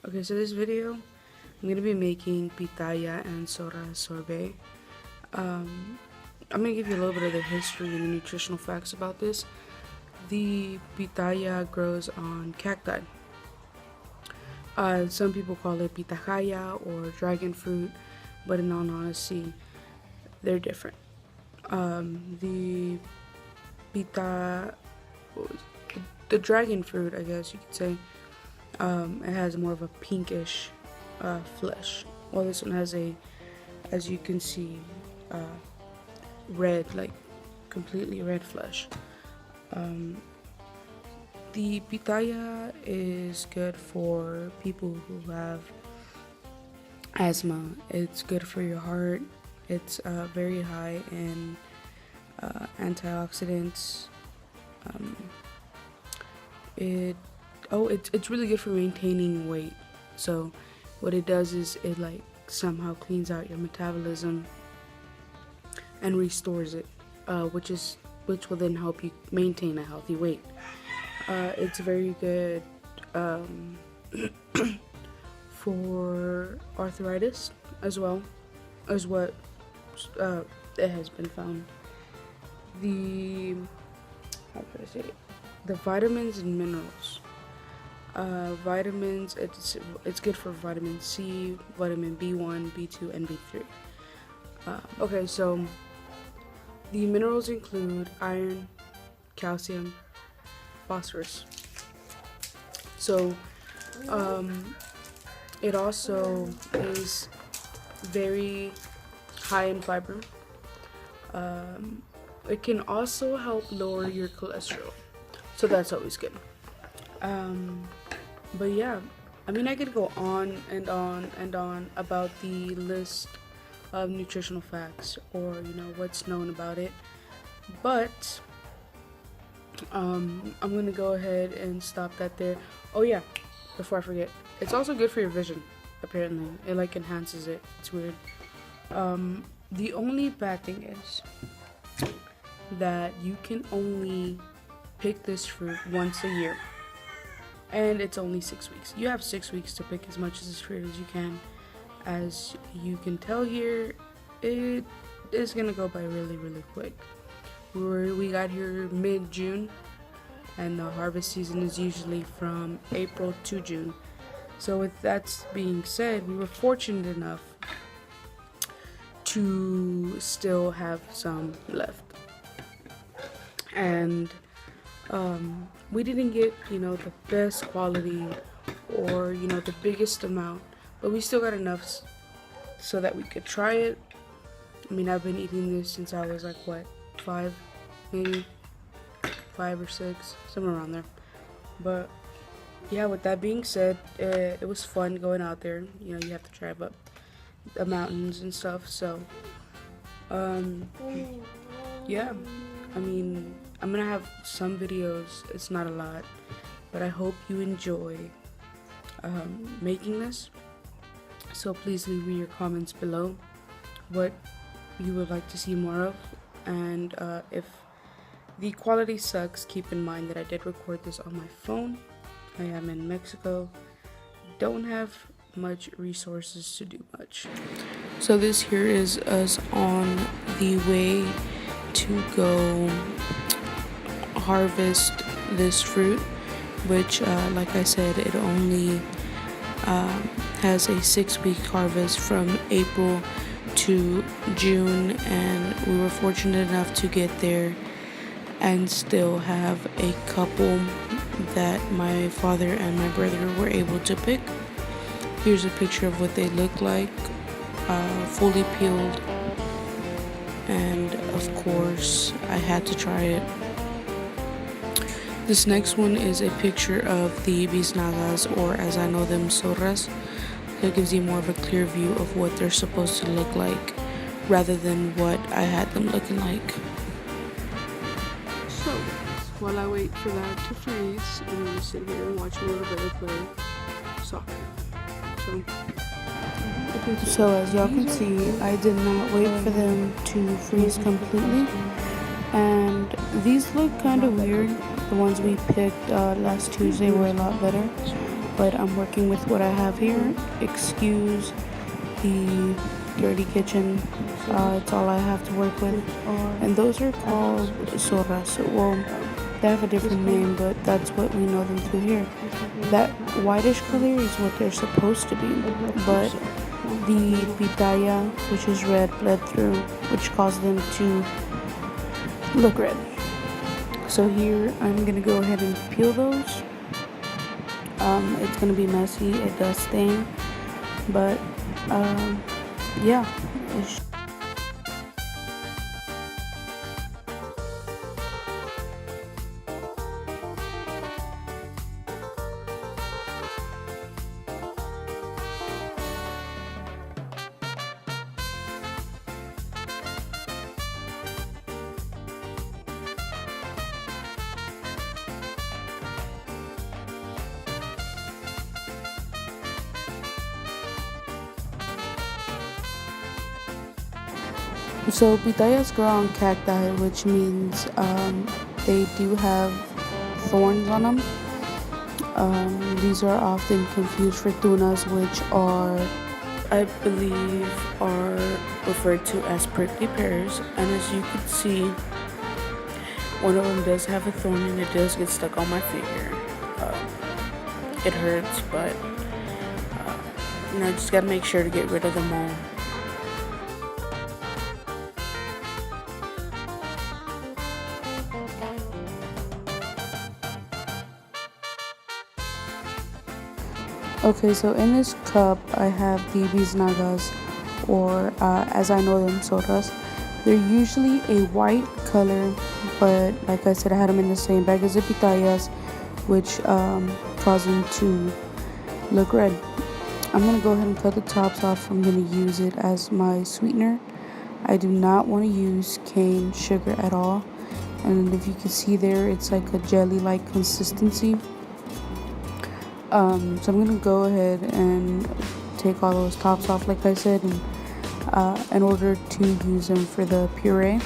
Okay, so this video, I'm gonna be making pitaya and sorbet. Um, I'm gonna give you a little bit of the history and the nutritional facts about this. The pitaya grows on cacti. Some people call it pitahaya or dragon fruit, but in all honesty, they're different. The pita, the dragon fruit, I guess you could say, it has more of a pinkish flesh. Well, this one has as you can see, red, like completely red flesh. The pitaya is good for people who have asthma. It's good for your heart. It's very high in antioxidants. It's really good for maintaining weight. So what it does is it like somehow cleans out your metabolism and restores it, which will then help you maintain a healthy weight. It's very good for arthritis as well, as what it has been found. The how could I say it? The vitamins and minerals. Vitamins, it's good for vitamin C, vitamin B1, B2, and B3. Okay, so the minerals include iron, calcium, phosphorus. So it also is very high in fiber. It can also help lower your cholesterol, so that's always good. But yeah, I mean, I could go on and on and on about the list of nutritional facts, or what's known about it, but I'm gonna go ahead and stop that there. Oh yeah, before I forget, it's also good for your vision. Apparently, it like enhances it. It's weird. The only bad thing is that you can only pick this fruit once a year, and it's only 6 weeks. You have 6 weeks to pick as much of this fruit as you can. As you can tell here, it is gonna go by really, really quick. We got here mid-June, and the harvest season is usually from April to June. So with that being said, we were fortunate enough to still have some left. And we didn't get, the best quality or, the biggest amount, but we still got enough so that we could try it. I mean, I've been eating this since I was like, what, 5, maybe 5 or 6, somewhere around there. But yeah, with that being said, it was fun going out there. You have to drive up the mountains and stuff. So yeah, I mean, I'm gonna have some videos. It's not a lot, but I hope you enjoy making this. So please leave me your comments below what you would like to see more of, and if the quality sucks, keep in mind that I did record this on my phone. I am in Mexico, don't have much resources to do much. So this here is us on the way to go harvest this fruit, which like I said, it only has a 6-week harvest from April to June, and we were fortunate enough to get there and still have a couple that my father and my brother were able to pick. Here's a picture of what they look like, fully peeled, and of course I had to try it. This next one is a picture of the biznagas, or as I know them, zorras. It gives you more of a clear view of what they're supposed to look like rather than what I had them looking like. So while I wait for that to freeze, I'm going to sit here and watch my little brother play soccer. So as y'all can see, I did not wait for them to freeze completely, and these look kind of weird. The ones we picked last Tuesday were a lot better. but I'm working with what I have here. Excuse the dirty kitchen. It's all I have to work with. And those are called soras. Well, they have a different name, but that's what we know them through here. That whitish color is what they're supposed to be, but the pitaya, which is red, bled through, which caused them to look red. So here I'm gonna go ahead and peel those. It's gonna be messy, it does stain, but yeah. So pitayas grow on cacti, which means they do have thorns on them. These are often confused for tunas, which are, I believe, are referred to as prickly pears. And as you can see, one of them does have a thorn and it does get stuck on my finger. It hurts, but just gotta make sure to get rid of the mole. Okay, so in this cup I have the biznagas, or as I know them, soras. They're usually a white color, but like I said, I had them in the same bag as the pitayas, which cause them to look red. I'm going to go ahead and cut the tops off. I'm going to use it as my sweetener. I do not want to use cane sugar at all. And if you can see there, it's like a jelly-like consistency. So I'm going to go ahead and take all those tops off, like I said, and in order to use them for the puree.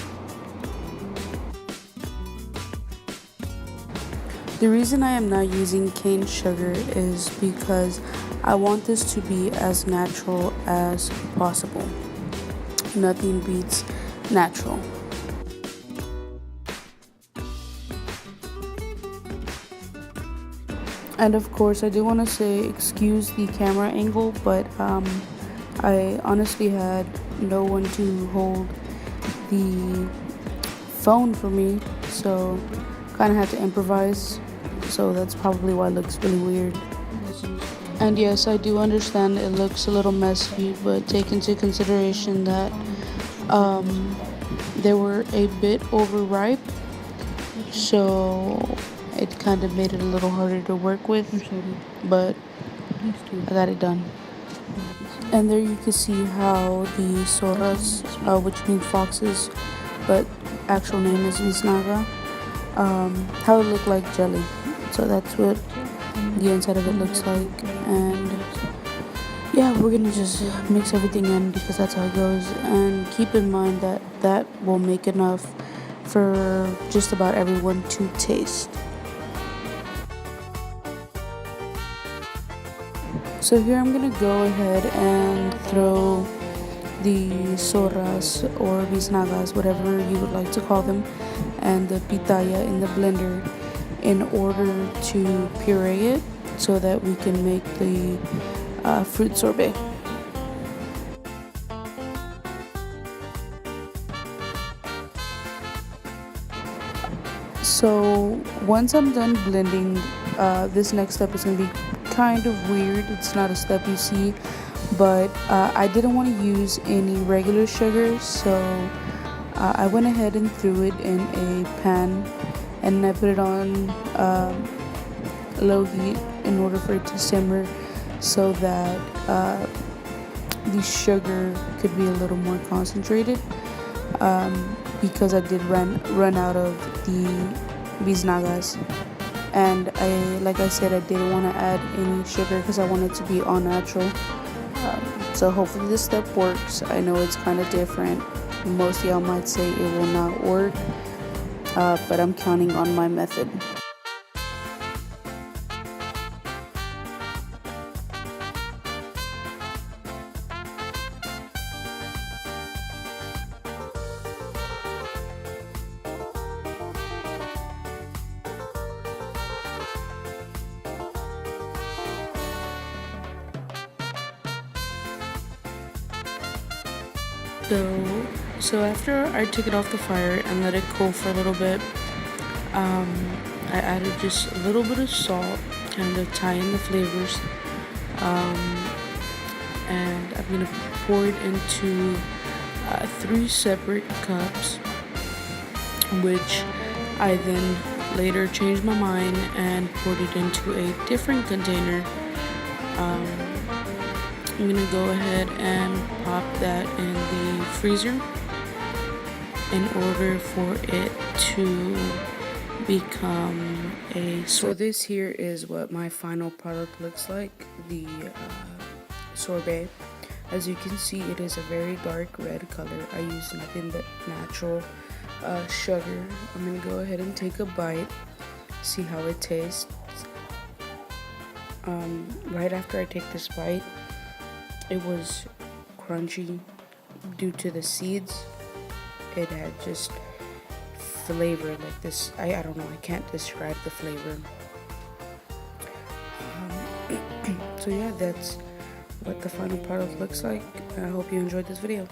The reason I am not using cane sugar is because I want this to be as natural as possible. Nothing beats natural. And of course, I do want to say, excuse the camera angle, but I honestly had no one to hold the phone for me, so kind of had to improvise. So that's probably why it looks really weird. And yes, I do understand it looks a little messy, but take into consideration that they were a bit overripe, so it kind of made it a little harder to work with, but I got it done. And there you can see how the soras, which means foxes, but actual name is biznaga, how it looked like jelly. So that's what the inside of it looks like. And yeah, we're gonna just mix everything in because that's how it goes. And keep in mind that that will make enough for just about everyone to taste. So here I'm gonna go ahead and throw the soras or biznagas, whatever you would like to call them, and the pitaya in the blender in order to puree it so that we can make the fruit sorbet. So once I'm done blending, this next step is going to be kind of weird. It's not a step you see, but I didn't want to use any regular sugar, so I went ahead and threw it in a pan and I put it on low heat in order for it to simmer so that the sugar could be a little more concentrated, because I did run out of the biznagas. And like I said, I didn't want to add any sugar because I want it to be all natural. So hopefully this step works. I know it's kind of different. Most of y'all might say it will not work, but I'm counting on my method. So after I took it off the fire and let it cool for a little bit, I added just a little bit of salt, kind of tie in the flavors, and I'm gonna pour it into 3 separate cups, which I then later changed my mind and poured it into a different container. I'm gonna go ahead and pop that in the freezer in order for it to become a So this here is what my final product looks like, the sorbet. As you can see, it is a very dark red color. I used nothing but natural sugar. I'm gonna go ahead and take a bite, see how it tastes. Right after I take this bite, it was crunchy due to the seeds. It had just flavor like this. I don't know, I can't describe the flavor. So yeah, that's what the final product looks like. I hope you enjoyed this video.